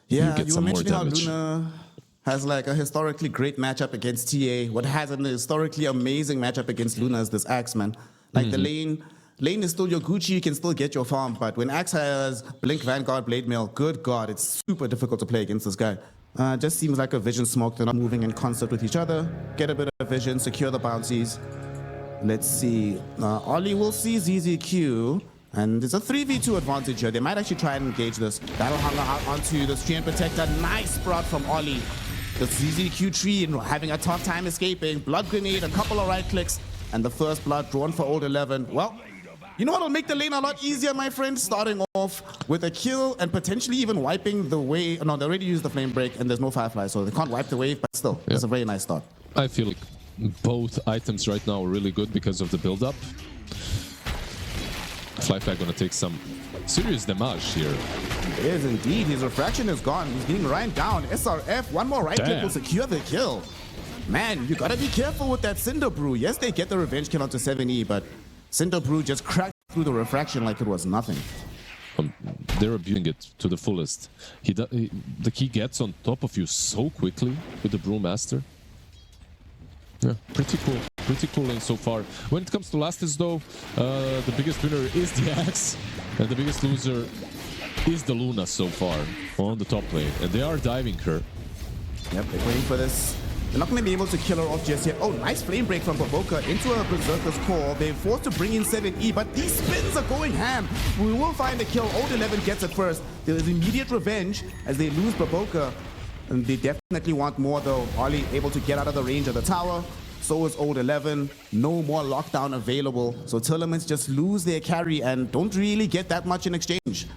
Yeah, get you were some more mentioning how damage. Luna has like a historically great matchup against TA. What has an historically amazing matchup against Luna is this Axe, man. Like the lane is still your Gucci, you can still get your farm, but when Axe has Blink, Vanguard, Blade Mail, good God, it's super difficult to play against this guy. Just seems like a vision smoke. They're not moving in concert with each other. Get a bit of vision, secure the bouncies. Let's see. Ollie will see ZZQ. And there's a 3v2 advantage here. They might actually try and engage this. Battle Hunger out onto the Chain Protector. Nice sprout from Ollie. The ZZQ tree having a tough time escaping. Blood Grenade, a couple of right clicks. And the first blood drawn for Old 11. Well, you know what'll make the lane a lot easier, my friend? Starting off with a kill and potentially even wiping the wave. No, they already used the Flame Break and there's no Firefly, so they can't wipe the wave, but still, it's a very nice start. I feel like both items right now are really good because of the build-up. Flyfly gonna take some serious damage here. It is indeed. His refraction is gone. He's getting ran down. SRF, one more right click will secure the kill. Man, you gotta be careful with that Cinder Brew. Yes, they get the revenge kill onto 7E, but Cinder Brew just cracked through the refraction like it was nothing. They're abusing it to the fullest. The key gets on top of you so quickly with the Brewmaster. Yeah, pretty cool. Pretty cool lane so far. When it comes to Lastis though, the biggest winner is the Axe, and the biggest loser is the Luna so far on the top lane. And they are diving her. Yep, they're waiting for this. They're not going to be able to kill her off just yet. Oh, nice flame break from Baboka into a Berserker's Core. They're forced to bring in 7E, but these spins are going ham. We will find a kill. Old 11 gets it first. There is immediate revenge as they lose Baboka. And they definitely want more though. Ollie able to get out of the range of the tower. So is Old 11. No more lockdown available. So Tearlaments just lose their carry and don't really get that much in exchange.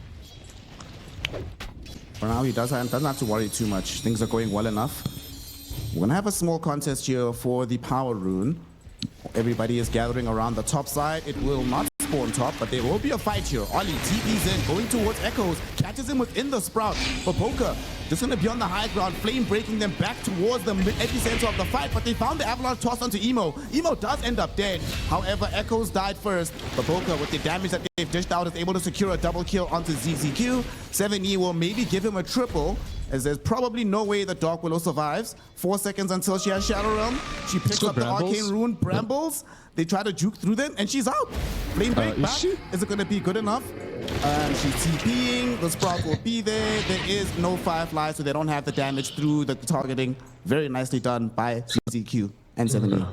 For now, he doesn't have to worry too much. Things are going well enough. We're going to have a small contest here for the power rune. Everybody is gathering around the top side. It will not spawn top, but there will be a fight here. Ollie TP's in, going towards Echoes, catches him within the sprout. Baboka just going to be on the high ground, flame breaking them back towards the epicenter of the fight, but they found the avalanche toss onto Emo. Emo does end up dead. However, Echoes died first. Baboka, with the damage that they've dished out, is able to secure a double kill onto ZZQ. 7E will maybe give him a triple, as there's probably no way that Dark Willow survives. 4 seconds until she has Shadow Realm. She picks up the Arcane Rune Brambles. They try to juke through them, and she's out. Flame break back. Is it going to be good enough? She's TPing. The Sprout will be there. There is no Firefly, so they don't have the damage through the targeting. Very nicely done by ZZQ and 7E.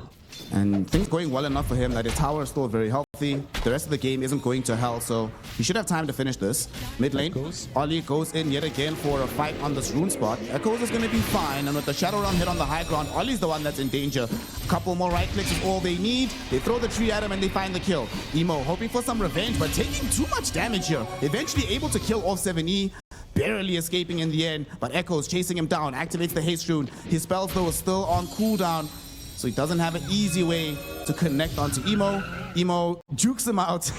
And things going well enough for him that his tower is still very healthy. The rest of the game isn't going to hell, so he should have time to finish this. Mid lane, Ollie goes in yet again for a fight on this rune spot. Echoes is going to be fine, and with the Shadow Realm hit on the high ground, Ollie's the one that's in danger. A couple more right clicks is all they need. They throw the tree at him and they find the kill. Emo hoping for some revenge, but taking too much damage here. Eventually able to kill off 7E. Barely escaping in the end, but Echoes chasing him down, activates the haste rune. His spells though are still on cooldown, so he doesn't have an easy way to connect onto Emo. Emo jukes him out.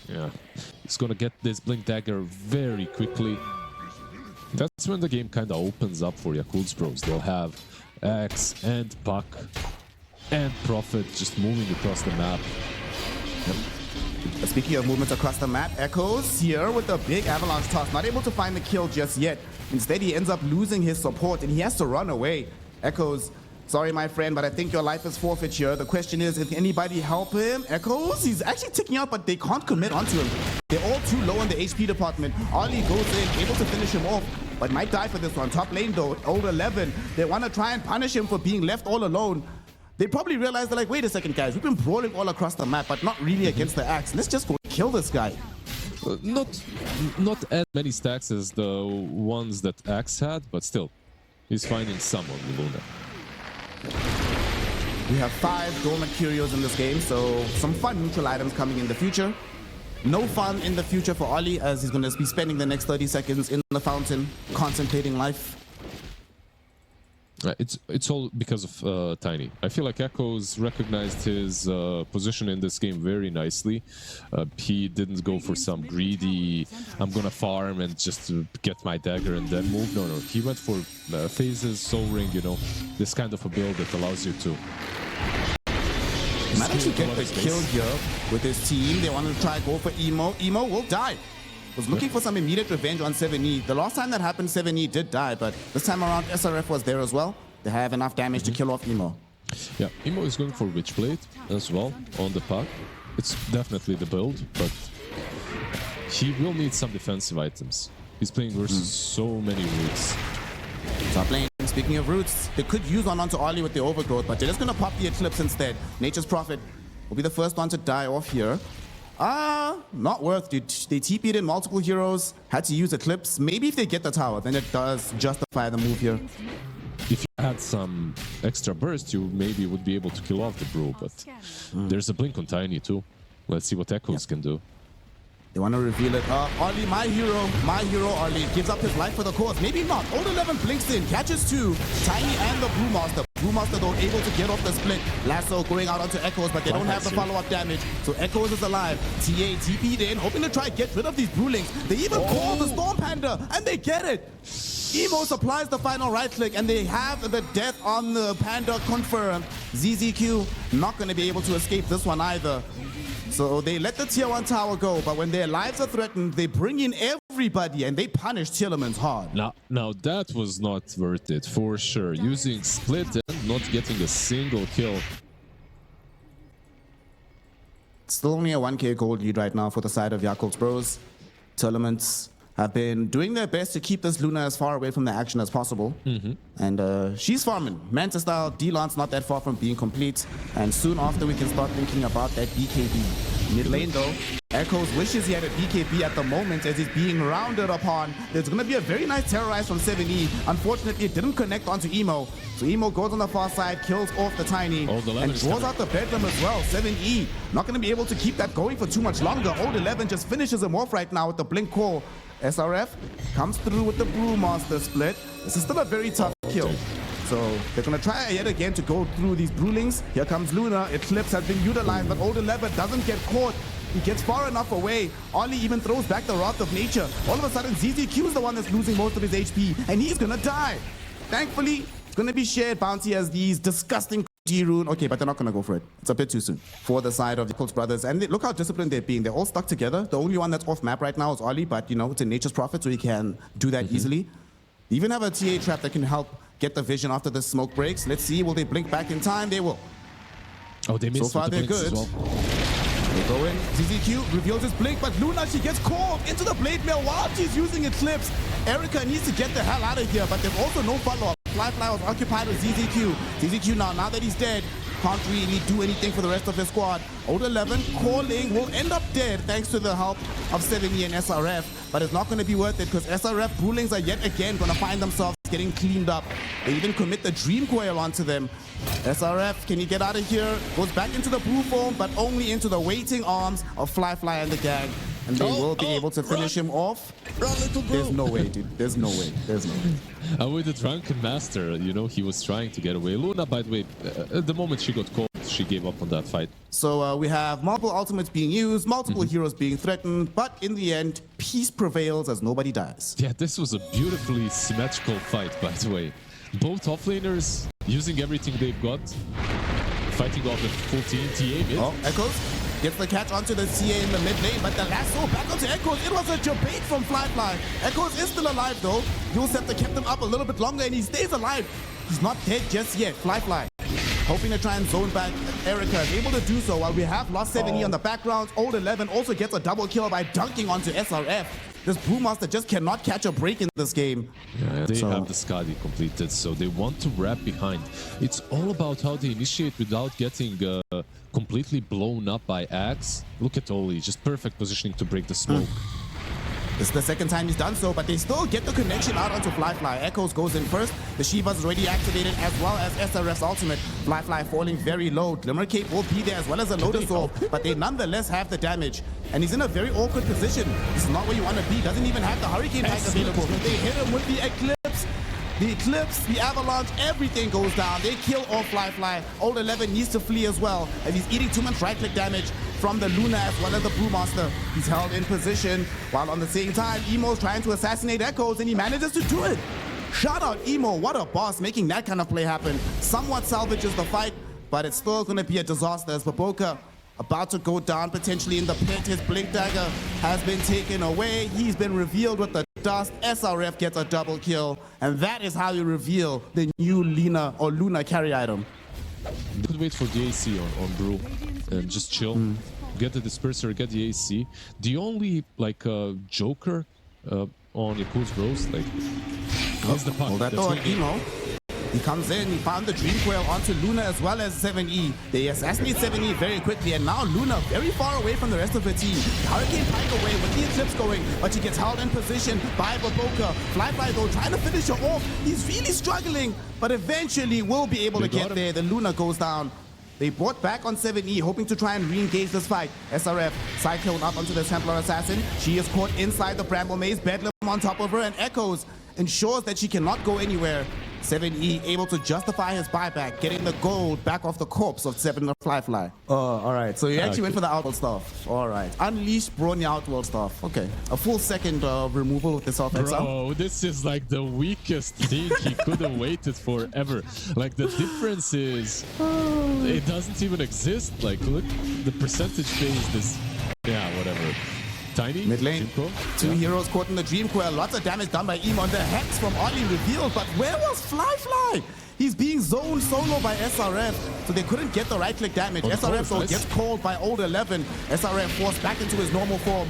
Yeah, he's gonna get this Blink Dagger very quickly. That's when the game kind of opens up for Yakult Bros. They'll have Axe and Puck and Prophet just moving across the map. Yep. Speaking of movements across the map, Echoes here with a big avalanche toss, not able to find the kill just yet. Instead, he ends up losing his support and he has to run away. Echoes, sorry, my friend, but I think your life is forfeit here. The question is, if anybody help him? Echoes, he's actually ticking out, but they can't commit onto him. They're all too low in the HP department. Ollie goes in, able to finish him off, but might die for this one. Top lane though, Old 11. They want to try and punish him for being left all alone. They probably realize they're like, wait a second, guys, we've been brawling all across the map, but not really against the Axe. Let's just go kill this guy. Not as many stacks as the ones that Axe had, but still, he's finding some on Luna. We have 5 dormant curios in this game, so some fun neutral items coming in the future. No fun in the future for Ollie, as he's going to be spending the next 30 seconds in the fountain, contemplating life. It's all because of Tiny. I feel like Echoes recognized his position in this game very nicely. He didn't go for some greedy, I'm gonna farm and just get my dagger and then move. No, he went for phases, soul ring, you know, this kind of a build that allows you to. Might actually get the kill here with his team. They want to try go for Emo. Emo will die. was looking for some immediate revenge on 7E. The last time that happened, 7E did die, but this time around, SRF was there as well. They have enough damage to kill off Emo. Yeah, Emo is going for Witchblade as well on the pack. It's definitely the build, but he will need some defensive items. He's playing versus so many roots. Top lane, speaking of roots, they could use onto Ollie with the overgrowth, but they're just gonna pop the Eclipse instead. Nature's Prophet will be the first one to die off here. Not worth it. They TP'd in multiple heroes, had to use Eclipse. Maybe if they get the tower, then it does justify the move here. If you had some extra burst, you maybe would be able to kill off the Brew, but there's a blink on Tiny too. Let's see what Echoes can do. They want to reveal it. Ollie, my hero, Ollie, gives up his life for the cause. Maybe not. Old 11 blinks in, catches two. Tiny and the Brewmaster. Brewmaster, though, able to get off the split. Lasso going out onto Echoes, but they don't have the follow-up damage. So Echoes is alive. TA TP'd in, hoping to try get rid of these Brewlings. They even call the Storm Panda, and they get it. Emo supplies the final right click, and they have the death on the Panda confirmed. ZZQ not going to be able to escape this one either. So they let the tier 1 tower go, but when their lives are threatened, they bring in everybody and they punish Tearlaments hard. Now that was not worth it, for sure. Using split and not getting a single kill. Still only a 1k gold lead right now for the side of Yakult Bros. Tearlaments have been doing their best to keep this Luna as far away from the action as possible. And she's farming. Manta style, D-Lance not that far from being complete. And soon after, we can start thinking about that BKB. Mid lane though, Echoes wishes he had a BKB at the moment as he's being rounded upon. There's going to be a very nice terrorize from 7E. Unfortunately, it didn't connect onto Emo. So Emo goes on the far side, kills off the Tiny, and draws out the bedroom as well. 7E not going to be able to keep that going for too much longer. Old 11 just finishes him off right now with the blink call. SRF comes through with the Brewmaster split. This is still a very tough kill. So they're going to try yet again to go through these Brewlings. Here comes Luna. Eclipse has been utilized, but Old 11 doesn't get caught. He gets far enough away. Ollie even throws back the Wrath of Nature. All of a sudden, ZZQ is the one that's losing most of his HP, and he's going to die. Thankfully, it's going to be shared bounty as these disgusting G-Rune. Okay, but they're not going to go for it. It's a bit too soon for the side of the Yakult Brothers. And look how disciplined they're being. They're all stuck together. The only one that's off map right now is Ollie, but you know, it's a Nature's Prophet, so he can do that easily. They even have a TA trap that can help get the vision after the smoke breaks. Let's see, will they blink back in time? They will. Oh, they missed. So far, they're good. They go in. ZZQ reveals his blink, but Luna, she gets caught into the blade mail while she's using Eclipse. Erica needs to get the hell out of here, but there's also no follow-up. Fly was occupied with ZZQ. ZZQ now that he's dead, can't really do anything for the rest of his squad. Old 11 calling will end up dead thanks to the help of 7E and SRF, but it's not going to be worth it because SRF Brewlings are yet again going to find themselves getting cleaned up. They even commit the Dream Coil onto them. SRF, can he get out of here? Goes back into the Brew Foam, but only into the waiting arms of Fly and the gang. And they will be able to finish him off. Run, little bro. There's no way, dude. There's no way. There's no way. And with the Drunken Master, you know, he was trying to get away. Luna, by the way, at the moment she got caught, she gave up on that fight. So we have multiple ultimates being used, multiple heroes being threatened, but in the end, peace prevails as nobody dies. Yeah, this was a beautifully symmetrical fight, by the way. Both offlaners using everything they've got, fighting off the full team. TA mid. Oh, Echoes gets the catch onto the CA in the mid lane, but the lasso back onto Echoes. It was a debate from Fly. Echoes is still alive though. Yulsepter kept him up a little bit longer and he stays alive. He's not dead just yet. Fly. Hoping to try and zone back. Erica is able to do so while we have lost 7E on the background. Old 11 also gets a double kill by dunking onto SRF. This Brewmaster just cannot catch a break in this game. Yeah, they have the Skadi completed, so they want to wrap behind. It's all about how they initiate without getting completely blown up by Axe. Look at Oli, just perfect positioning to break the smoke. This is the second time he's done so, but they still get the connection out onto Fly. Echoes goes in first. The Shiva's already activated as well as SRF's ultimate. Fly falling very low. Glimmer Cape will be there as well as a Lotus Orb, but they nonetheless have the damage. And he's in a very awkward position. This is not where you want to be. Doesn't even have the Hurricane Pack available. They hit him with the Eclipse. The Eclipse, the Avalanche, everything goes down. They kill off Fly. Old 11 needs to flee as well, as he's eating too much right-click damage from the Luna as well as the Brewmaster. He's held in position, while on the same time, Emo's trying to assassinate Echoes, and he manages to do it. Shout out Emo, what a boss, making that kind of play happen. Somewhat salvages the fight, but it's still going to be a disaster as Baboka about to go down potentially in the pit. His blink dagger has been taken away. He's been revealed with the dust. SRF gets a double kill, and that is how you reveal the new Luna carry item. You could wait for the AC on Brew and just chill. Get the disperser, get the AC. The only like joker on Yakult Bros like is the puck. Hold that That's door, what Emo. He comes in, he found the Dream Coil onto Luna as well as 7E. They assassinate 7E very quickly, and now Luna very far away from the rest of the team. Hurricane Pike away with the Eclipse going, but she gets held in position by Baboka. Fly though, trying to finish her off. He's really struggling, but eventually will be able to get there. The Luna goes down. They brought back on 7E, hoping to try and re-engage this fight. SRF, Cyclone up onto the Templar Assassin. She is caught inside the Bramble Maze. Bedlam on top of her, and Echoes ensures that she cannot go anywhere. 7E able to justify his buyback, getting the gold back off the corpse of 7 the Fly. Oh, all right. So you actually went for the Outworld stuff. All right. Unleash Brony Outworld stuff. Okay. A full second removal with this offense. Bro, this is like the weakest thing he could have waited for ever. Like the difference is, it doesn't even exist. Like look, the percentage phase is, yeah, whatever. Tiny, mid lane, two heroes caught in the Dream Coil. Lots of damage done by Emon. The Hex from Ollie revealed, but where was Fly? He's being zoned solo by SRF, so they couldn't get the right-click damage. SRF though gets called by Old 11. SRF forced back into his normal form.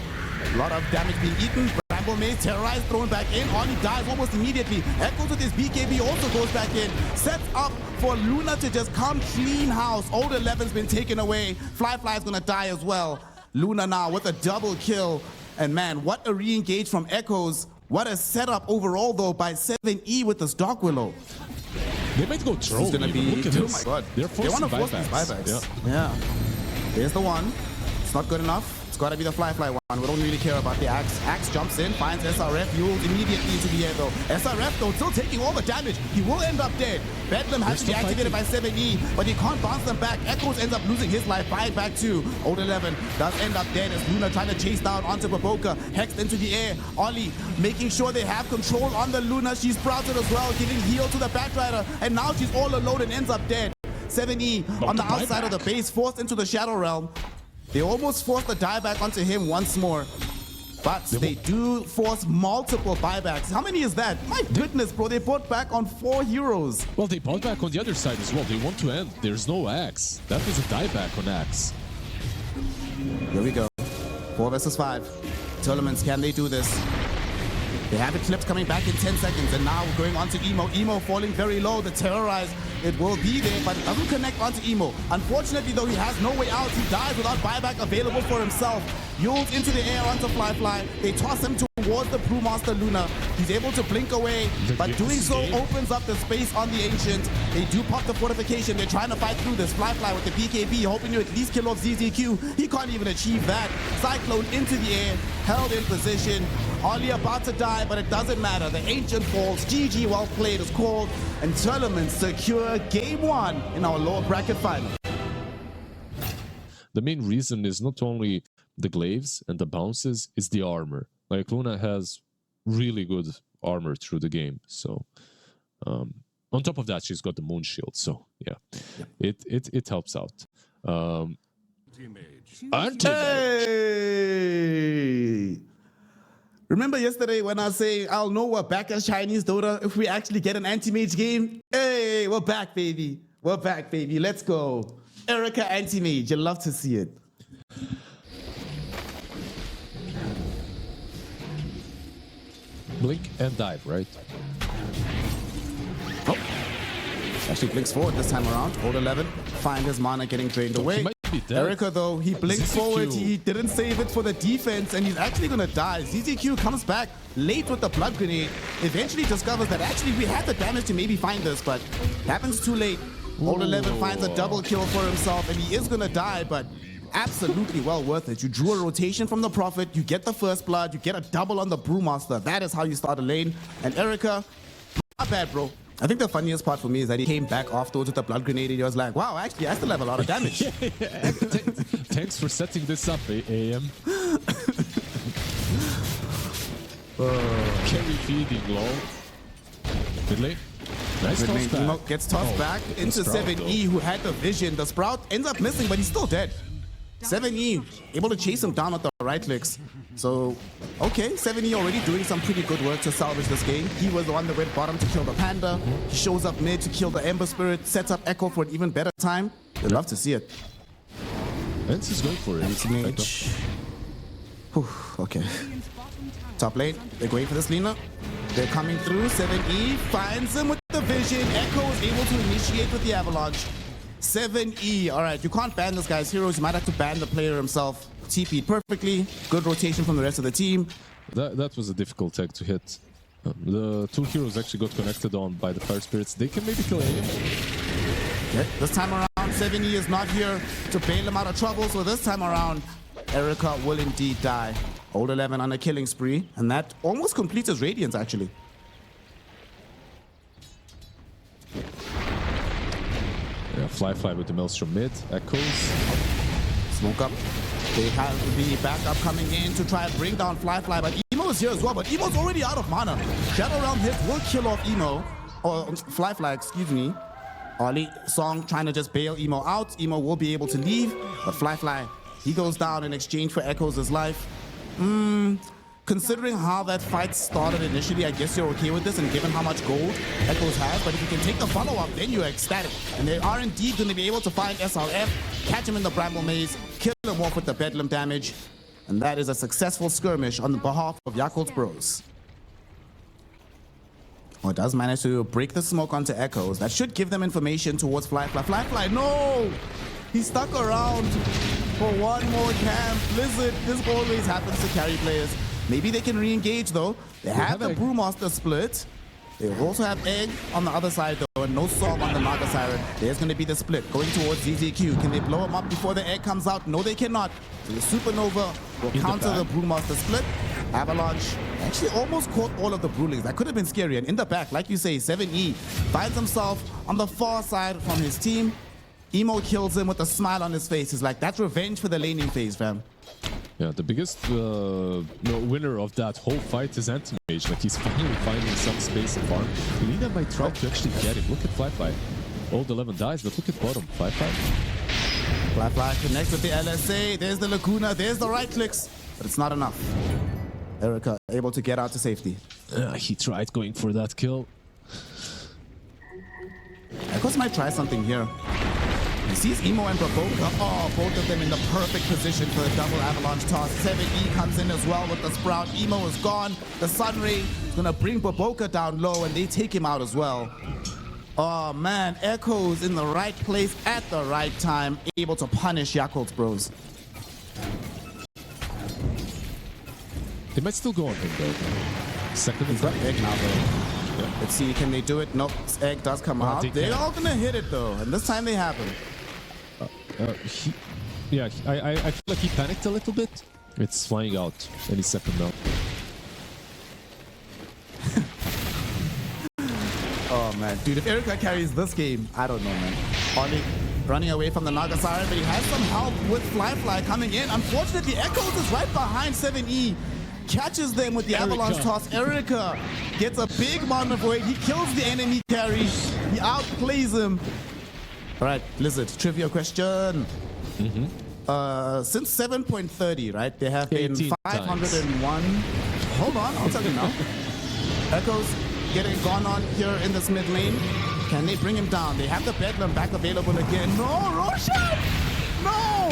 A lot of damage being eaten. Bramble Maze terrorized, thrown back in. Ollie dies almost immediately. Echoes with his BKB also goes back in. Sets up for Luna to just come clean house. Old 11's been taken away. Fly's gonna die as well. Luna now with a double kill. And man, what a re-engage from Echoes. What a setup overall though by 7E with this Dark Willow. They might go troll. It's gonna be, oh my god. They want to force these buybacks. Yeah. There's the one. It's not good enough. It's gotta be the Fly one. We don't really care about the Axe. Axe jumps in, finds SRF, fueled immediately into the air though. SRF though still taking all the damage. He will end up dead. Bedlam has to be activated by 7E, but he can't bounce them back. Echoes ends up losing his life. Back too. Old 11 does end up dead as Luna trying to chase down onto Baboka. Hexed into the air. Ollie making sure they have control on the Luna. She's sprouted as well, giving heal to the Batrider, and now she's all alone and ends up dead. 7E on the outside of the base, forced into the Shadow Realm. They almost forced the dieback onto him once more, but they do force multiple buybacks. How many is that? My goodness, bro, they brought back on 4 heroes. Well, they bought back on the other side as well. They want to end. There's no Axe. That was a dieback on Axe. Here we go. 4 versus 5. Tearlaments, can they do this? They have Eclipse coming back in 10 seconds, and now we're going on to Emo. Emo falling very low. The Terrorize, it will be there, but it doesn't connect onto Emo. Unfortunately, though, he has no way out. He dies without buyback available for himself. Yules into the air onto Fly. They toss him towards the Brewmaster Luna. He's able to blink away, but doing so opens up the space on the Ancient. They do pop the fortification. They're trying to fight through this. Fly with the BKB, hoping to at least kill off ZZQ. He can't even achieve that. Cyclone into the air, held in position. Ollie about to die, but it doesn't matter. The Ancient falls. GG, well played is called, and Tearlaments secure game 1 in our lower bracket final. The main reason is not only the glaives and the bounces, it's the armor. Like Luna has really good armor through the game, so on top of that she's got the moon shield, so yeah, it helps out. Hey! Remember yesterday when I say I'll know we're back as Chinese Dota if we actually get an anti-mage game? Hey, we're back, baby. We're back, baby. Let's go. Erica anti-mage, you love to see it. Blink and dive, right? Oh. Actually blinks forward this time around. Old 11, find his mana getting drained away. Erica though, he blinked forward, he didn't save it for the defense, and he's actually gonna die. ZZQ comes back late with the blood grenade, eventually discovers that actually we had the damage to maybe find this, but happens too late. Old 11 finds a double kill for himself, and he is gonna die, but absolutely well worth it. You drew a rotation from the Prophet, you get the first blood, you get a double on the Brewmaster. That is how you start a lane. And Erica, not bad, bro. I think the funniest part for me is that he came back afterwards with the blood grenade and he was like, wow, actually, I still have a lot of damage. Thanks for setting this up, AM. Carry feeding low. Mid lane. Nice toss back. Gets tossed back into 7E, who had the vision. The Sprout ends up missing, but he's still dead. 7E able to chase him down with the right clicks. So, okay, 7E already doing some pretty good work to salvage this game. He was the one that went bottom to kill the Panda. He shows up mid to kill the Ember Spirit, sets up Echo for an even better time. They'd love to see it. Ents is going for it. Mage. Whew, okay. Top lane, they're going for this Lina. They're coming through. 7E finds him with the vision. Echo is able to initiate with the Avalanche. 7E. All right, you can't ban this guy's heroes. You might have to ban the player himself. TP'd perfectly. Good rotation from the rest of the team. That was a difficult tag to hit. The two heroes actually got connected on by the Fire Spirits. They can maybe kill him. Okay, this time around, 7E is not here to bail him out of trouble. So this time around, Erica will indeed die. Old 11 on a killing spree. And that almost completes his Radiance, actually. Yeah, Fly with the Maelstrom mid. Echoes. Smoke up. They have the backup coming in to try and bring down Fly, but Emo is here as well, but Emo's already out of mana. Shadow Realm hit will kill off Emo, or Fly, excuse me. Ollie Song trying to just bail Emo out. Emo will be able to leave, but Fly, he goes down in exchange for Echoes' life. Considering how that fight started initially, I guess you're okay with this, and given how much gold Echoes has, but if you can take the follow-up, then you're ecstatic. And they are indeed going to be able to find SRF, catch him in the Bramble Maze, kill him off with the Bedlam damage, and that is a successful skirmish on the behalf of Yakult Bros. Well, does manage to break the smoke onto Echoes. That should give them information towards Fly. No! He's stuck around for one more camp. Blizzard, this always happens to carry players. Maybe they can re-engage though. They have the Brewmaster split. They also have Egg on the other side though, and no Song on the Naga Siren. There's going to be the split going towards ZZQ. Can they blow him up before the Egg comes out? No, they cannot. So the Supernova will counter the Brewmaster split. Avalanche actually almost caught all of the Brewlings. That could have been scary. And in the back, like you say, 7E finds himself on the far side from his team. Emo kills him with a smile on his face. He's like, that's revenge for the laning phase, fam. Yeah, the biggest winner of that whole fight is Anti-Mage. Like, he's finally finding some space to farm. Lina might try to actually get him. Look at Fly. Old 11 dies, but look at bottom. Fly. Fly connects with the LSA. There's the Laguna. There's the right clicks. But it's not enough. Erica able to get out to safety. He tried going for that kill. Echoes might try something here. He sees Emo and Braboka. Oh, both of them in the perfect position for the double avalanche toss. 7E comes in as well with the Sprout. Emo is gone. The Sunray is going to bring Braboka down low, and they take him out as well. Oh, man. Echoes in the right place at the right time, able to punish Yakult Bros. They might still go on him, though. Second He's got Egg now, though. Yeah. Let's see, can they do it? Nope, Egg does come out. They're all going to hit it, though, and this time they have him. I feel like he panicked a little bit. It's flying out any second now. Oh man, dude, if Erica carries this game, I don't know, man. Ollie running away from the Naga Siren, but he has some help with Fly coming in. Unfortunately, Echoes is right behind 7E. Catches them with the avalanche toss. Erica gets a big amount of weight. He kills the enemy carry. He outplays him. All right, Blizzard, trivia question. Since 7.30, right, there have been 501. Hold on, I'll tell you now. Echoes getting gone on here in this mid lane. Can they bring him down? They have the Bedlam back available again. No, Roshan! No!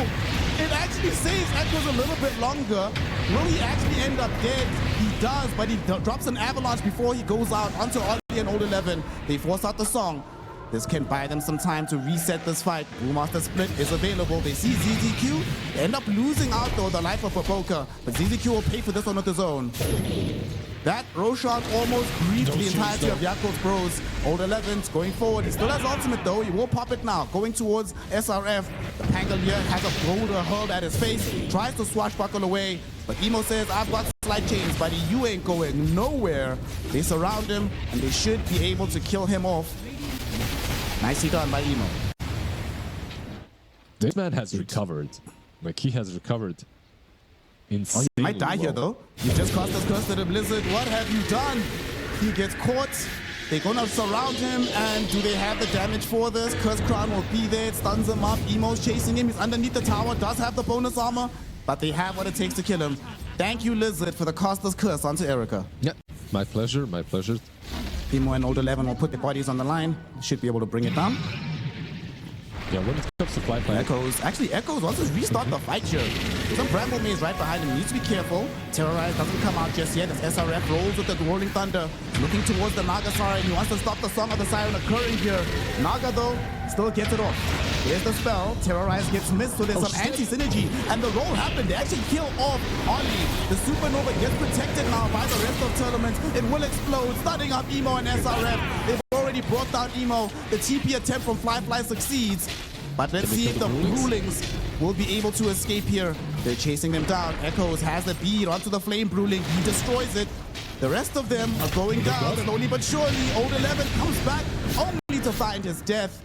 It actually saves Echoes a little bit longer. Will he actually end up dead? He does, but he drops an avalanche before he goes out onto Ollie and Old 11. They force out the song. This can buy them some time to reset this fight. Brewmaster split is available. They see ZZQ. They end up losing out, though, the life of Braboka. But ZZQ will pay for this one with his own. That Roshan almost grieved the entirety of Yakult Bros. Old 11's going forward. He still has ultimate, though. He will pop it now. Going towards SRF. The Pangolier has a boulder hurled at his face. Tries to swashbuckle away. But Emo says, I've got slight chains, buddy. You ain't going nowhere. They surround him, and they should be able to kill him off. Nicely done by Emo. This man has recovered. Like, he has recovered. Oh, he might die here, though. You just cost us curse to the Blizzard. What have you done? He gets caught. They're gonna surround him, and do they have the damage for this? Curse Crown will be there, it stuns him up. Emo's chasing him, he's underneath the tower, does have the bonus armor, but they have what it takes to kill him. Thank you, Lizard, for the caster's curse onto Erica. Yeah, my pleasure, my pleasure. Emo and Old 11 will put the bodies on the line, should be able to bring it down. Yeah, when it comes to Fly, Echoes. Actually, Echoes wants to restart the fight here. Some Bramble maze right behind him. Needs to be careful. Terrorize doesn't come out just yet as SRF rolls with the Rolling Thunder. Looking towards the Naga Siren. He wants to stop the Song of the Siren occurring here. Naga, though, still gets it off. There's the spell. Terrorize gets missed, so there's some anti-synergy. And the roll happened. They actually kill off Ollie. The Supernova gets protected now by the rest of Tearlaments. It will explode, starting up Emo and SRF. They've already brought down Emo. The TP attempt from Fly succeeds. But let's see if the Brewlings will be able to escape here. They're chasing them down. Echoes has the bead onto the Flame Brewling. He destroys it. The rest of them are going down slowly but surely. Old 11 comes back only to find his death.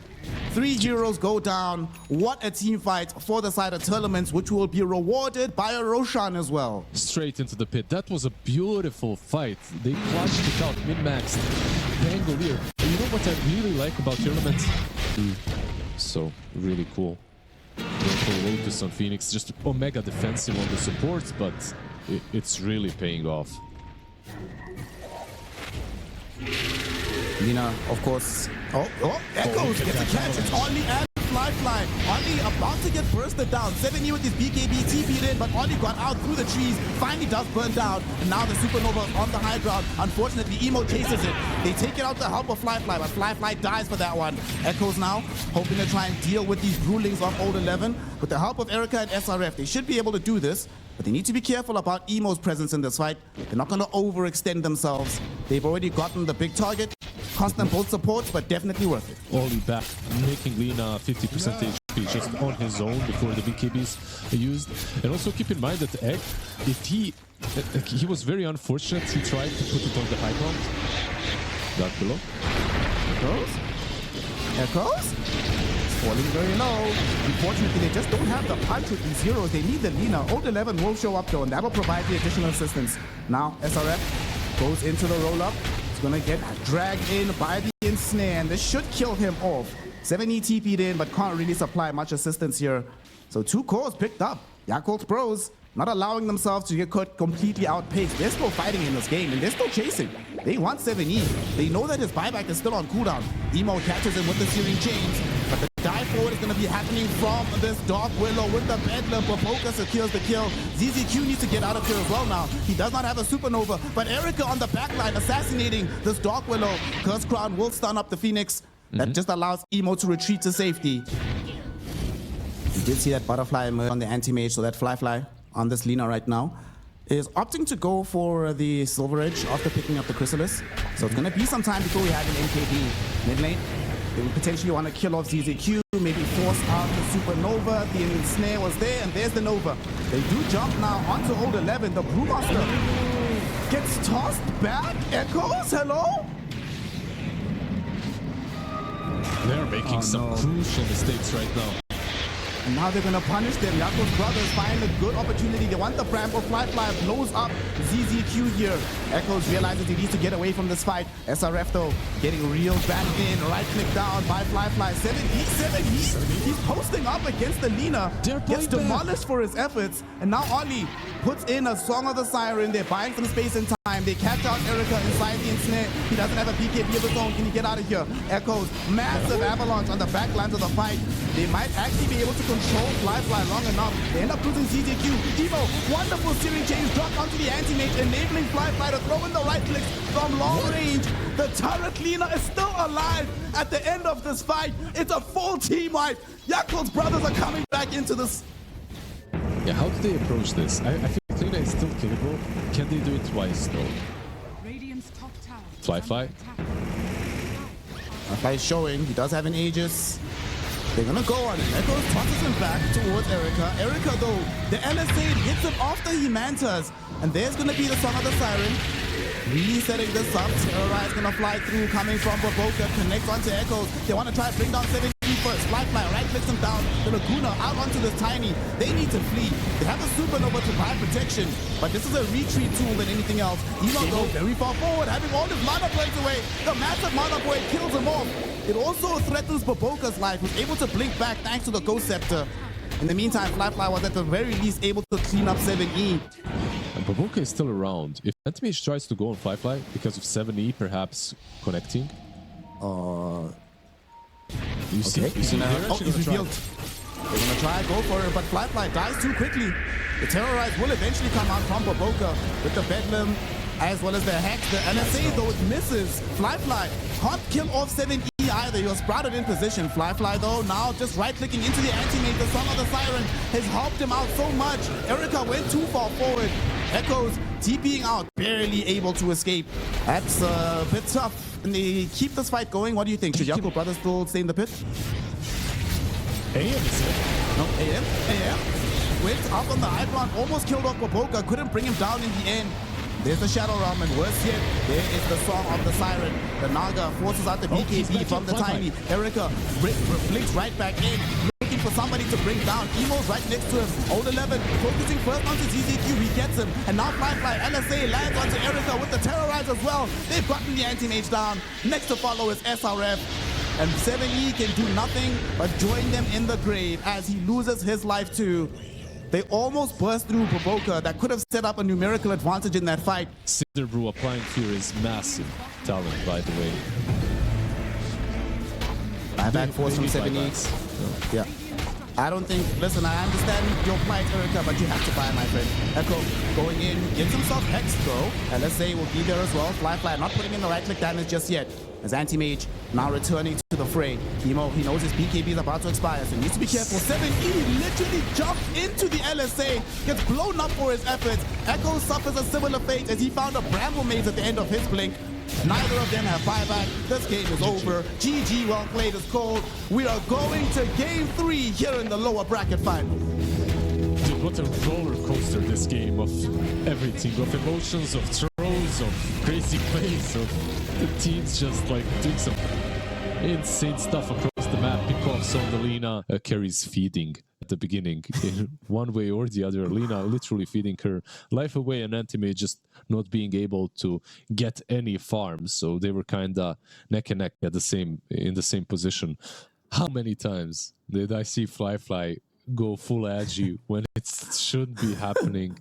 3 heroes go down. What a team fight for the side of Tearlaments, which will be rewarded by a Roshan as well. Straight into the pit. That was a beautiful fight. They clutched it out, min-maxed. Bangalore. And you know what I really like about Tearlaments? So, really cool. Lotus on Phoenix, just Omega defensive on the supports, but it's really paying off. Lina, of course. Echoes gets a catch. It's Ollie and Fly. Ollie about to get bursted down. 7E with his BKB TP'd in, but Ollie got out through the trees. Finally does burn down. And now the Supernova is on the high ground. Unfortunately, Emo chases it. They take it out to help of Fly, but Fly dies for that one. Echoes now hoping to try and deal with these Brewlings of Old 11. With the help of Erica and SRF, they should be able to do this. But they need to be careful about Emo's presence in this fight. They're not going to overextend themselves. They've already gotten the big target. Cost them both supports, but definitely worth it. Ollie back, making Lina 50% HP just on his own before the BKBs are used. And also keep in mind that Egg, if he was very unfortunate, he tried to put it on the high ground. That below. Echoes? Falling very low. Unfortunately, they just don't have the punch with these heroes. They need the Lina. Old 11 will show up though, and that will provide the additional assistance. Now, SRF goes into the roll-up. He's gonna get dragged in by the ensnare, and this should kill him off. 7E TP'd in, but can't really supply much assistance here. So 2 cores picked up. Yakult Bros not allowing themselves to get completely outpaced. They're still fighting in this game, and they're still chasing. They want 7E. They know that his buyback is still on cooldown. Emo catches him with the Searing Chains, but the dive forward is going to be happening from this Dark Willow with the Bedlam. Propoka secures the kill. ZZQ needs to get out of here as well now. He does not have a Supernova, but Erica on the backline assassinating this Dark Willow. Curse Crown will stun up the Phoenix. That just allows Emo to retreat to safety. You did see that Butterfly emerge on the anti-mage, so that Fly on this Lina right now is opting to go for the Silver Edge after picking up the Chrysalis. So it's going to be some time before we have an MKB. Mid lane, they will potentially want to kill off ZZQ, maybe force out the Supernova. The ensnare was there, and there's the Nova. They do jump now onto Old 11. The Brewmaster gets tossed back. Echoes, hello? They're making some crucial mistakes right now. And now they're going to punish them. Yakult Brothers find a good opportunity. They want the Bramble. Fly blows up ZZQ here. Echoes realizes he needs to get away from this fight. SRF though getting reeled back in. Right click down by Fly. 7E. He's posting up against the Lina. Gets demolished for his efforts. And now Ollie puts in a Song of the Siren. They're buying some space and time. They catch out Erica inside the ensnare. He doesn't have a BKB of his own. Can he get out of here? Echoes, massive avalanche on the back lines of the fight. They might actually be able to control Fly long enough. They end up losing ZZQ. Evo, wonderful Searing Chains dropped onto the anti-mage, enabling Fly to throw in the right clicks from long range. The turret Lina is still alive at the end of this fight. It's a full team wipe. Yakult Brothers are coming back into this. Yeah, how do they approach this? I feel like Lina is still killable. Can they do it twice though? Fly. Fly is showing. He does have an Aegis. They're gonna go on it. Echoes tosses him back towards Erica. Erica though, the LSA hits him after he mantas. And there's gonna be the Song of the Siren. Resetting this up. Terrorize gonna fly through, coming from Propoka, connects onto Echoes. They wanna try to bring down 7E. first. Fly right clicks him down. The Laguna out onto this Tiny. They need to flee. They have a supernova to provide protection, but this is a retreat tool than anything else. He's not go very far forward, having all his mana points away. The massive mana point kills him off. It also threatens Baboka's life, who's able to blink back thanks to the Ghost Scepter. In the meantime, Fly was at the very least able to clean up 7E. And Baboka is still around. If Antimage tries to go on Fly because of 7E perhaps connecting. You see, Okay, he's revealed. They're gonna try, go for it, but Fly dies too quickly. The Terrorize will eventually come out from Baboka with the Bedlam, as well as the Hex. The LSA, though, it misses. Fly can't kill off 7E either. He was sprouted in position. Fly, though, now just right-clicking into the Anti-Mate. The Song of the Siren has helped him out so much. Erica went too far forward. Echoes TPing out, barely able to escape. That's a bit tough. And they keep this fight going. What do you think? Should Yakult Brothers still stay in the pit? AM is it? No, AM. Went up on the high ground, almost killed off Baboka, couldn't bring him down in the end. There's the Shadow Realm, and worse yet, there is the Song of the Siren. The Naga forces out the BKB from the Tiny. Erica blinks right back in, looking for somebody to bring down. Emo's right next to him. Old 11 focusing first onto ZZQ, he gets him. And now Fly LSA lands onto Erica with the Terrorize as well. They've gotten the Anti-Mage down. Next to follow is SRF. And 7E can do nothing but join them in the grave as he loses his life too. They almost burst through Baboka. That could have set up a numerical advantage in that fight. Cinderbrew applying fear is massive talent, by the way. Buyback force from 7E. Yeah. I don't think, listen, I understand your plight, Erica, but you have to buy, my friend. Echo going in, gets himself hexed though. LSA will be there as well. Fly not putting in the right click damage just yet. As Anti-Mage now returning to the fray. Emo, he knows his BKB is about to expire, so he needs to be careful. 7E literally jumped into the LSA, gets blown up for his efforts. Echo suffers a similar fate as he found a Bramble Maze at the end of his blink. Neither of them have buyback. This game is over. GG, well played is called. We are going to game 3 here in the lower bracket final. Dude, what a roller coaster this game of everything, of emotions, of throws, of crazy plays, of the teams just like doing some insane stuff across the map. Pickoffs on the Lina, carries feeding at the beginning in one way or the other. Lina literally feeding her life away, and Antimate just not being able to get any farms. So they were kind of neck and neck in the same position. How many times did I see Fly go full edgy when it shouldn't be happening?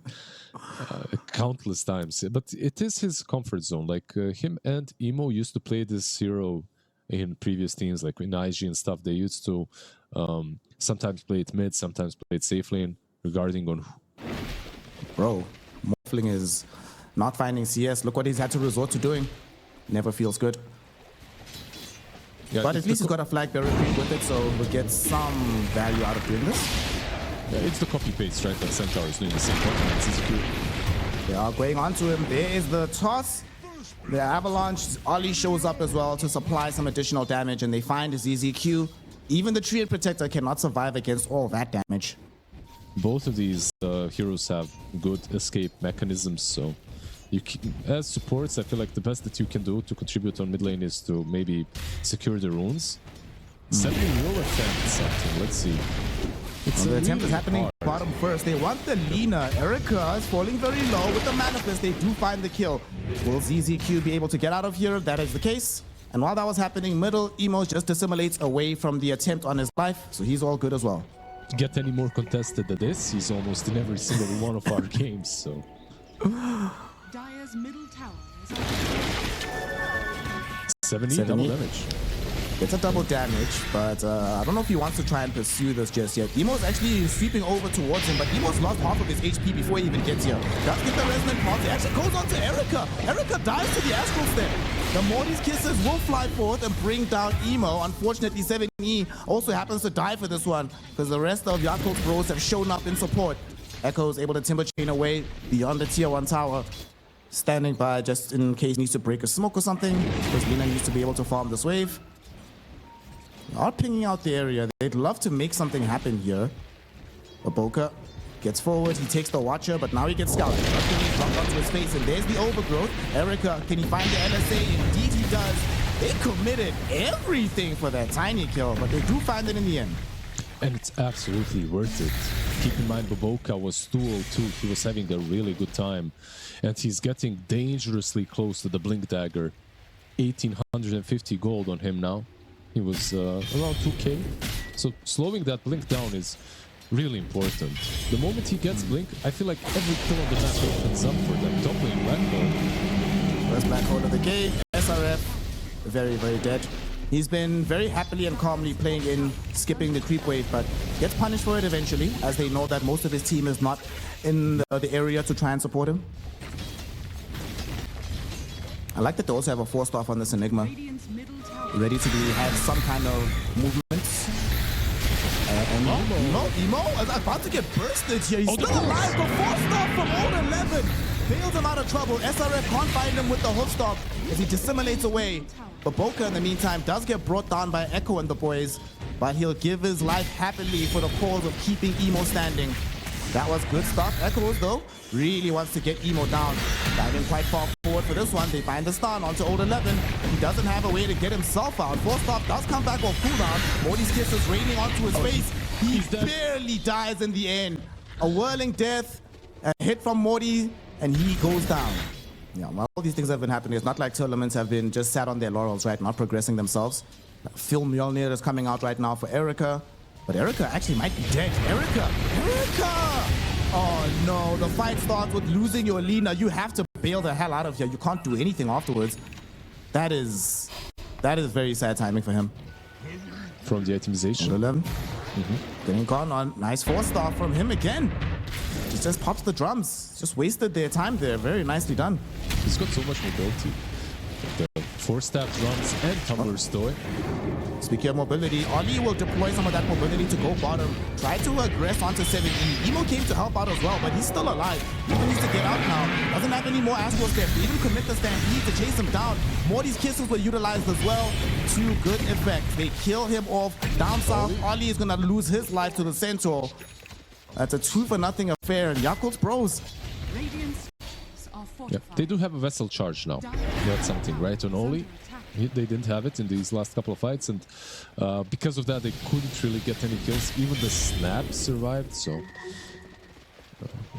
Countless times. But it is his comfort zone. Like him and Emo used to play this hero in previous teams, like in IG and stuff. They used to sometimes play it mid, sometimes play it safe lane, regarding on... Bro, Morphling is not finding CS. Look what he's had to resort to doing. Never feels good. Yeah, but at least he's got a flag barrier with it, so we'll get some value out of doing this. Yeah, it's the copy-paste, right? That Centaur is doing the same thing. They are going on to him. There is the toss. The Avalanche, Ollie shows up as well to supply some additional damage, and they find his ZZQ. Even the Triad Protector cannot survive against all that damage. Both of these heroes have good escape mechanisms, so you can, as supports, I feel like the best that you can do to contribute on mid lane is to maybe secure the runes. 70 will attempt something, let's see. The attempt is happening bottom first. They want the Lina. Erica is falling very low with the Manifest. They do find the kill. Will ZZQ be able to get out of here? That is the case. And while that was happening, middle, Emo just dissimulates away from the attempt on his life, so he's all good as well. Get any more contested than this? He's almost in every single one of our games, so... Dire's middle tower is 70 double damage. It's a double damage, but I don't know if he wants to try and pursue this just yet. Emo's actually sweeping over towards him, but Emo's lost half of his HP before he even gets here. Does get the resonant pulse. It actually goes on to Erica. Erica dies to the Astral Step. The Morty's Kisses will fly forth and bring down Emo. Unfortunately, 7E also happens to die for this one, because the rest of Yakult Bros have shown up in support. Echo is able to timber chain away beyond the tier 1 tower. Standing by just in case he needs to break a smoke or something, because Lina needs to be able to farm this wave. Not pinging out the area. They'd love to make something happen here. Baboka gets forward. He takes the Watcher, but now he gets scouted. Nothing is locked onto his face, and there's the overgrowth. Erica, can he find the LSA? Indeed he does. They committed everything for that tiny kill, but they do find it in the end. And it's absolutely worth it. Keep in mind, Boboka was 202. He was having a really good time. And he's getting dangerously close to the Blink Dagger. 1,850 gold on him now. He was around 2k. So slowing that Blink down is really important. The moment he gets Blink, I feel like every kill on the map opens up for them. Top lane Black Hole. First Black Hole of the game. SRF, very, very dead. He's been very happily and calmly playing in, skipping the creep wave, but gets punished for it eventually, as they know that most of his team is not in the area to try and support him. I like that they also have a 4-star on this Enigma, Radiant's middle tower ready to have some kind of movements. And Emo is about to get bursted here. He's still alive. The 4-star from Old 11 bails him out of trouble. SRF can't find him with the hook stop as he dissimulates away. But Boka, in the meantime, does get brought down by Echo and the boys, but he'll give his life happily for the cause of keeping Emo standing. That was good stuff. Echoes, though, really wants to get Emo down. Diving quite far forward for this one. They find the stun onto Old 11. He doesn't have a way to get himself out. 4-star does come back off cooldown. Morty's kiss is raining onto his face. He barely dies in the end. A whirling death, a hit from Morty, and he goes down. Yeah, well, all these things have been happening. It's not like Tearlaments have been just sat on their laurels, right? Not progressing themselves. Phil Mjolnir is coming out right now for Erica. But Erica actually might be dead. Erica! Oh no, the fight starts with losing your Lina. You have to bail the hell out of here. You can't do anything afterwards. That is very sad timing for him. From the itemization. 11. Getting gone on. Nice 4-star from him again. He just pops the drums. Just wasted their time there. Very nicely done. He's got so much mobility. The 4-stab drums and tumbler stoy. Speaking of mobility, Oli will deploy some of that mobility to go bottom. Try to aggress onto 7E. Emo came to help out as well, but he's still alive. Emo needs to get out now. Doesn't have any more astral steps. They even commit the stampede to chase him down. Morty's kisses were utilized as well to good effect. They kill him off. Down south, Oli is gonna lose his life to the Centaur. That's a 2-for-0 affair, and Yakult Bros. Radiant's are Yeah, fortified. they do have a vessel charge now. That's something, right? On Oli, they didn't have it in these last couple of fights, and because of that, they couldn't really get any kills. Even the snap survived, so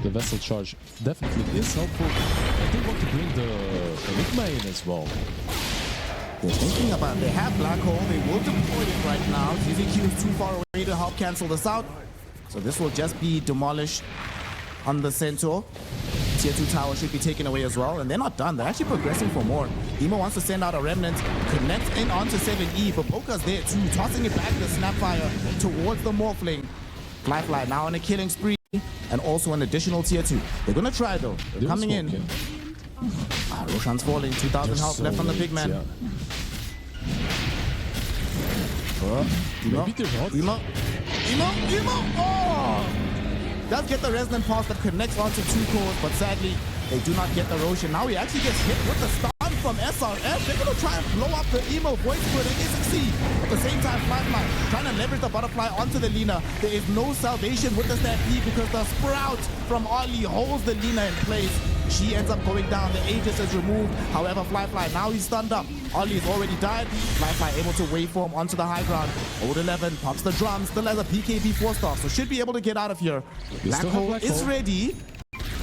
the vessel charge definitely is helpful. I do want to bring the Enigma in as well. They're thinking about it. They have Black Hole. They will deploy it right now. ZZQ is too far away to help cancel this out. So this will just be demolished on the Centaur. Tier 2 tower should be taken away as well. And they're not done. They're actually progressing for more. Emo wants to send out a remnant. Connects in onto 7E. But Boka's there too. Tossing it back to the Snapfire towards the Morphling. Fly now on a killing spree. And also an additional tier 2. They're going to try though. They're coming in. Roshan's falling. 2,000 health left on the big man. Yeah. Emo. Maybe they're not. Emo. Oh! Does get the resonant pulse that connects onto 2 cores, but sadly, they do not get the Roshan. Now he actually gets hit with the stun from SRF. They're going to try and blow up the Emo voice for it, and they succeed. At the same time, Fly trying to leverage the butterfly onto the Lina. There is no salvation with the stampede because the Sprout from Oli holds the Lina in place. She ends up going down. The Aegis is removed. However, Fly now he's stunned up. Oli has already died. Fly able to waveform onto the high ground. Old 11 pops the drums. Still has a BKB 4-star, so should be able to get out of here. Black Hole is ready.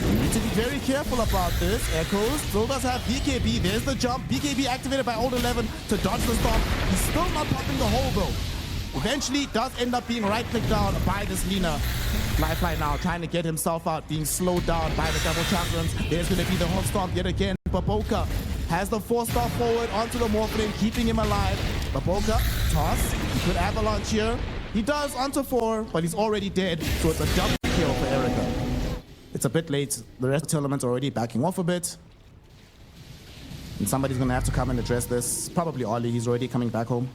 We need to be very careful about this. Echoes still does have BKB. There's the jump. BKB activated by Old 11 to dodge the storm. He's still not popping the hole though. Eventually does end up being right-clicked down by this Lina. Fly now trying to get himself out, being slowed down by the double chakrams. There's going to be the hot stomp yet again. Baboka has the 4-star forward onto the Morphling, keeping him alive. Baboka, toss. He could avalanche here. He does onto 4, but he's already dead. So it's a double kill for Erica. It's a bit late. The rest of the Tearlaments are already backing off a bit. And somebody's going to have to come and address this. Probably Oli. He's already coming back home.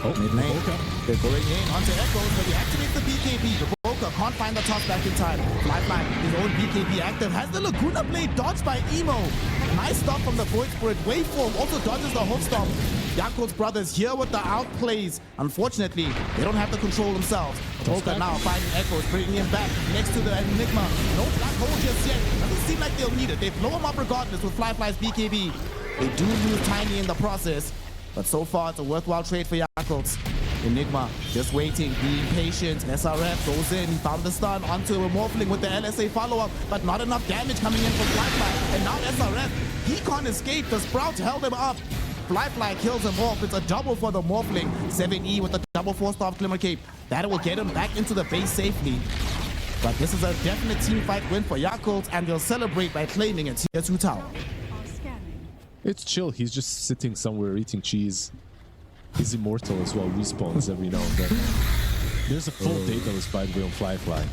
Mid lane. They're going in onto Echoes, but he activates the BKB. Baboka can't find the top back in time. Fly, his own BKB active. Has the Laguna Blade dodged by Emo. Nice stop from the Void Spirit. Waveform also dodges the hook stomp. Yakult Brothers here with the outplays. Unfortunately, they don't have the control themselves. Boca now finding Echoes, bringing him back next to the Enigma. No black hole just yet. Doesn't seem like they'll need it. They blow him up regardless with Flyfly's BKB. They do lose Tiny in the process, but so far it's a worthwhile trade for Yakult. Enigma just waiting, being patient. SRF goes in, he found the stun onto a Morphling with the LSA follow-up, but not enough damage coming in from Flyfly. And now SRF, he can't escape. The Sprout held him up. Flyfly kills him off. It's a double for the Morphling. 7E with the double 4-star Glimmer Cape. That will get him back into the base safely. But this is a definite team fight win for Yakult, and they'll celebrate by claiming a tier 2 tower. It's chill. He's just sitting somewhere eating cheese. He's immortal as well. Respawns every now and then. There's a full Daedalus, by the way, on Flyfly.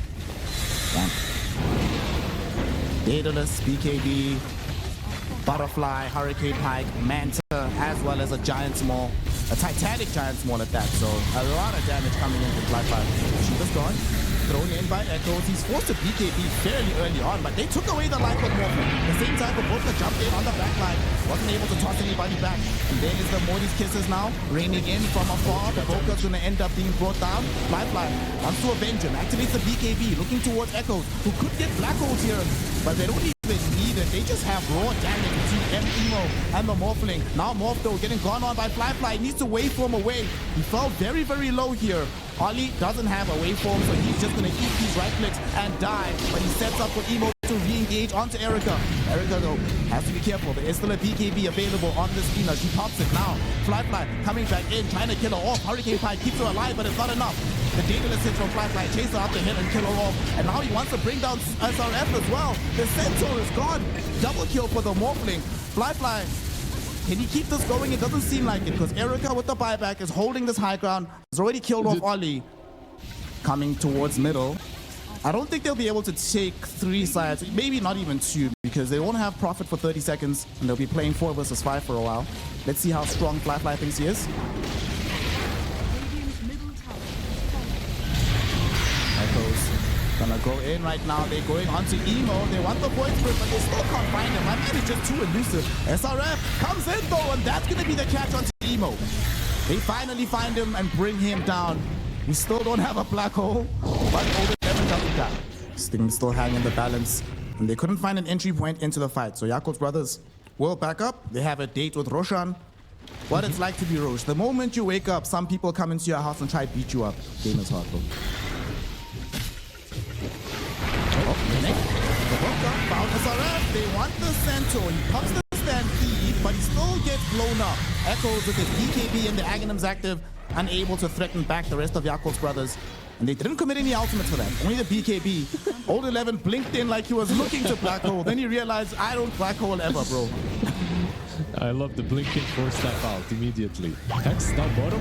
Daedalus, BKB, Butterfly, Hurricane Pike, Manta, as well as a Giant Small. A Titanic Giant Small at that, so a lot of damage coming in from Flyfly. Shiva's gone. Thrown in by Echoes. He's forced to BKB fairly early on, but they took away the life of Morphin. At the same time, Boca jumped in on the back line. Wasn't able to toss anybody back. And there is the Morty's Kisses now, raining in from afar. The Boca's going to end up being brought down. Flyfly wants to avenge him. Activates the BKB, looking towards Echoes, who could get Black Holes here, but they don't even need it. They just have raw damage between Emo and the Morphling. Now Morph, though, getting gone on by Flyfly. He needs to waveform away. He fell very, very low here. Ollie doesn't have a waveform, so he's just going to eat these right clicks and die. But he sets up for Emo to re-engage onto Erica. Erica, though, has to be careful. There is still a BKB available on this Spina. She pops it now. Flyfly coming back in, trying to kill her off. Hurricane Pike keeps her alive, but it's not enough. The Daedalus hits from Flyfly, chase her up the hill and kill her off. And now he wants to bring down SRF as well. The Centaur is gone. Double kill for the Morphling. Flyfly, can he keep this going? It doesn't seem like it, because Erica with the buyback is holding this high ground. Has already killed off Ollie. Coming towards middle. I don't think they'll be able to take 3 sides, maybe not even 2, because they won't have Prophet for 30 seconds, and they'll be playing 4 versus 5 for a while. Let's see how strong Flyfly thinks he is. Echoes gonna go in right now. They're going onto Emo. They want the Void Spirit, but they still can't find him. My man is just too elusive. SRF comes in though, and that's gonna be the catch onto Emo. They finally find him and bring him down. We still don't have a black hole, but Older 11 doesn't die. Things still hang in the balance, and they couldn't find an entry point into the fight. So Yakult Brothers will back up. They have a date with Roshan. What it's like to be Roche. The moment you wake up, some people come into your house and try to beat you up. Game is hard, bro. The Boca found SRF. They want the Centaur. He pops the Stampede, but he still gets blown up. Echoes with his BKB and the Aghanim's active, unable to threaten back the rest of Yakult Brothers. And they didn't commit any ultimates for that. Only the BKB. Old 11 blinked in like he was looking to black hole. Then he realized, I don't black hole ever, bro. I love the blinking 4-step out immediately. Hex down bottom.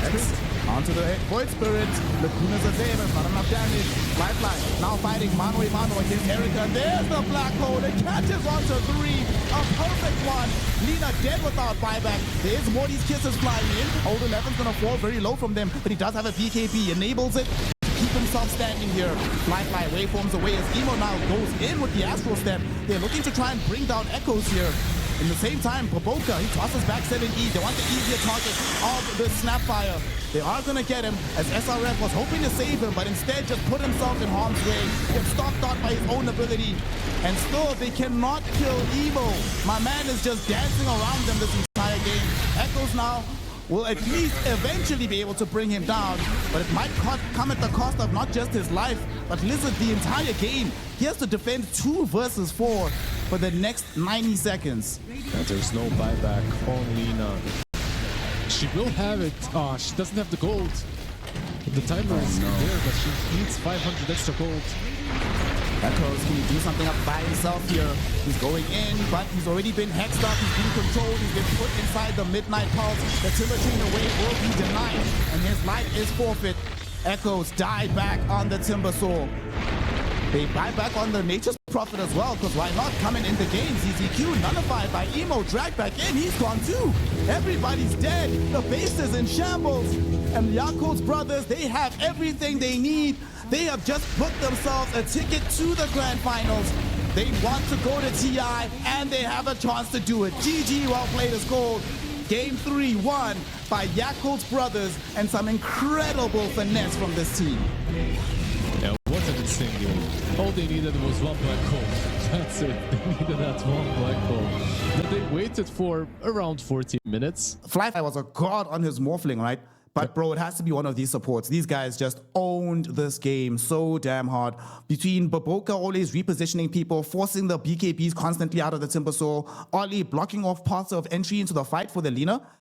Hex onto the Void Spirit. Lacunas are there, but not enough damage. Flyfly now fighting mano a mano against Erica. There's the black hole. It catches onto 3. A perfect one. Lina dead without buyback. There's Morty's Kisses flying in. Old 11's gonna fall very low from them, but he does have a BKB. Enables it to keep himself standing here. Flyfly waveforms away as Emo now goes in with the Astral Step. They're looking to try and bring down Echoes here. In the same time, Boca, he tosses back 7E. They want the easier target of the Snapfire. They are going to get him, as SRF was hoping to save him, but instead just put himself in harm's way. Gets stopped out by his own ability. And still, they cannot kill Emo. My man is just dancing around them this entire game. Echoes now will at least eventually be able to bring him down, but it might come at the cost of not just his life, but Lizard the entire game. He has to defend 2 versus 4 for the next 90 seconds. And there's no buyback on Lina. She will have it. Oh, she doesn't have the gold. The timer is there, but she needs 500 extra gold. Echoes, can he do something up by himself here? He's going in, but he's already been hexed up. He's being controlled. He's been put inside the Midnight Pulse. The Timber Chain away will be denied, and his life is forfeit. Echoes died back on the Timber Saw. They buy back on the Nature's Prophet as well, because why not? Coming in the game, ZZQ nullified by Emo, dragged back in, he's gone too. Everybody's dead, the base is in shambles. And Yakult Brothers, they have everything they need. They have just booked themselves a ticket to the Grand Finals. They want to go to TI, and they have a chance to do it. GG, well played is called. Game 3 won by Yakult Brothers and some incredible finesse from this team. Yeah, what an insane game. All they needed was one black hole. That's it. They needed that one black hole. That they waited for around 40 minutes. Flyfly was a god on his morphling, right? But bro, it has to be one of these supports. These guys just owned this game so damn hard. Between Baboka always repositioning people, forcing the BKBs constantly out of the Timbersaw, Ollie blocking off paths of entry into the fight for the Lina.